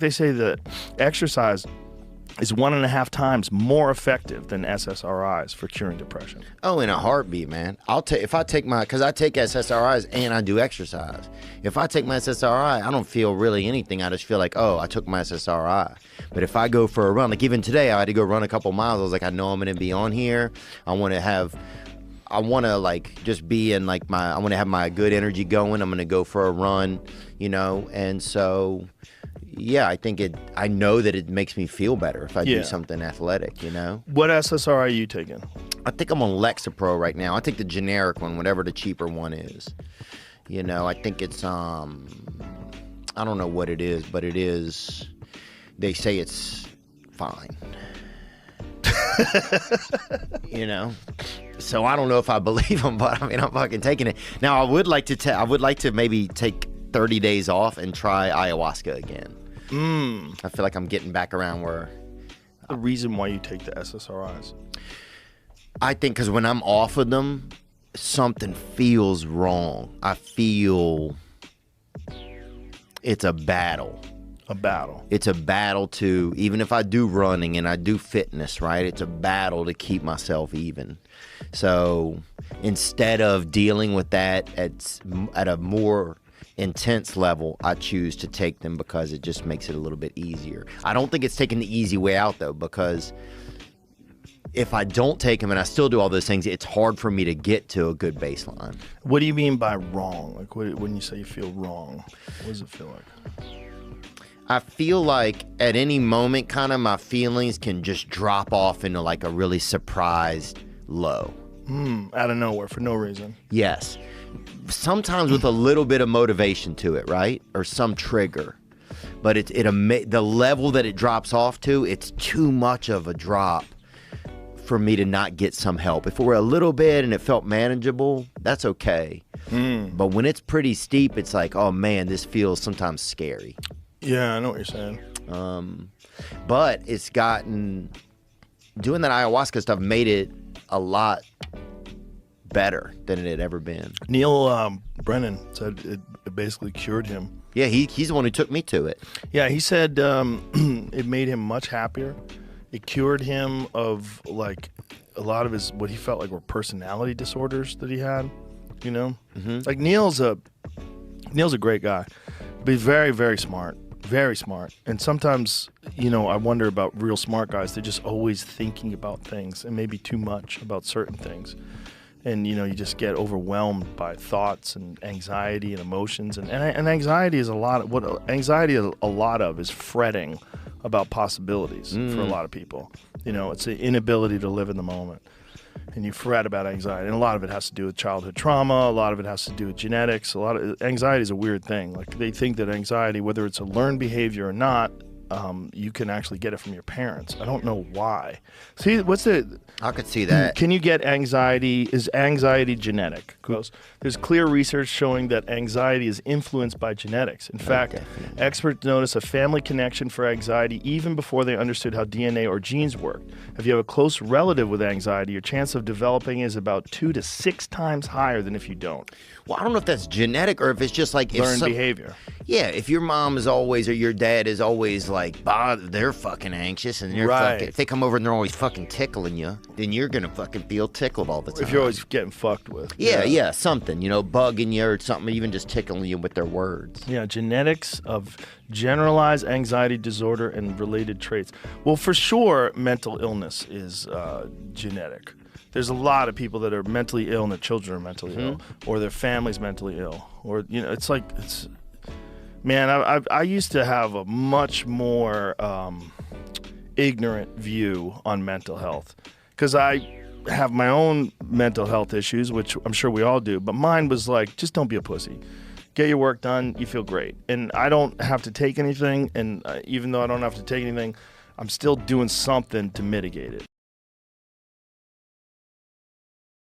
they say that exercise is 1.5 times more effective than SSRIs for curing depression. Oh, in a heartbeat, man. If I take because I take SSRIs and I do exercise. If I take my SSRI, I don't feel really anything. I just feel like, oh, I took my SSRI. But if I go for a run, like even today, I had to go run a couple miles. I was like, I know I'm going to be on here. I want to like just be in like I want to have my good energy going. I'm going to go for a run, you know, and so. Yeah, I know that it makes me feel better if I do something athletic, you know? What SSRI are you taking? I think I'm on Lexapro right now. I take the generic one, whatever the cheaper one is. You know, I think it's, I don't know what it is, but it is, they say it's fine. You know? So I don't know if I believe them, but I mean, I'm fucking taking it. Now, I would like to maybe take 30 days off and try ayahuasca again. I feel like I'm getting back around where... The reason why you take the SSRIs? I think because when I'm off of them, something feels wrong. I feel it's a battle. A battle. It's a battle to, even if I do running and I do fitness, right? It's a battle to keep myself even. So instead of dealing with that at a more intense level, I choose to take them because it just makes it a little bit easier. I don't think it's taking the easy way out though, because if I don't take them and I still do all those things, it's hard for me to get to a good baseline. What do you mean by wrong? Like when you say you feel wrong, what does it feel like? I feel like at any moment, kind of my feelings can just drop off into like a really surprised low. Out of nowhere for no reason. Yes. Sometimes with a little bit of motivation to it, right? Or some trigger. But the level that it drops off to, it's too much of a drop for me to not get some help. If it were a little bit and it felt manageable, that's okay. But when it's pretty steep, it's like, oh man, this feels sometimes scary. Yeah, I know what you're saying. But it's doing that ayahuasca stuff made it a lot better than it had ever been. Neil Brennan said it basically cured him. Yeah, he's the one who took me to it. Yeah, he said it made him much happier. It cured him of like a lot of his what he felt like were personality disorders that he had. You know, like Neil's a great guy, but he's very, very smart. Very smart. And sometimes, you know, I wonder about real smart guys. They're just always thinking about things and maybe too much about certain things. And, you know, you just get overwhelmed by thoughts and anxiety and emotions. And anxiety is a lot of is fretting about possibilities for a lot of people. You know, it's the inability to live in the moment. And you fret about anxiety. And a lot of it has to do with childhood trauma. A lot of it has to do with genetics. Anxiety is a weird thing. Like they think that anxiety, whether it's a learned behavior or not, you can actually get it from your parents. I don't know why. See, I could see that. Can you get anxiety? Is anxiety genetic? There's clear research showing that anxiety is influenced by genetics. In fact, experts notice a family connection for anxiety even before they understood how DNA or genes worked. If you have a close relative with anxiety, your chance of developing is about 2 to 6 times higher than if you don't. Well, I don't know if that's genetic or if it's just like learned behavior. Yeah, if your mom is always or your dad is always like, they're fucking anxious and they're fucking, if they come over and they're always fucking tickling you, then you're gonna fucking feel tickled all the time. If you're always getting fucked with. Yeah, something, you know, bugging you or something, even just tickling you with their words. Yeah, genetics of generalized anxiety disorder and related traits. Well, for sure, mental illness is genetic. There's a lot of people that are mentally ill and their children are mentally ill, or their family's mentally ill, or you know, man, I used to have a much more ignorant view on mental health because I have my own mental health issues, which I'm sure we all do, but mine was like, just don't be a pussy. Get your work done, you feel great. And I don't have to take anything, and even though I don't have to take anything, I'm still doing something to mitigate it.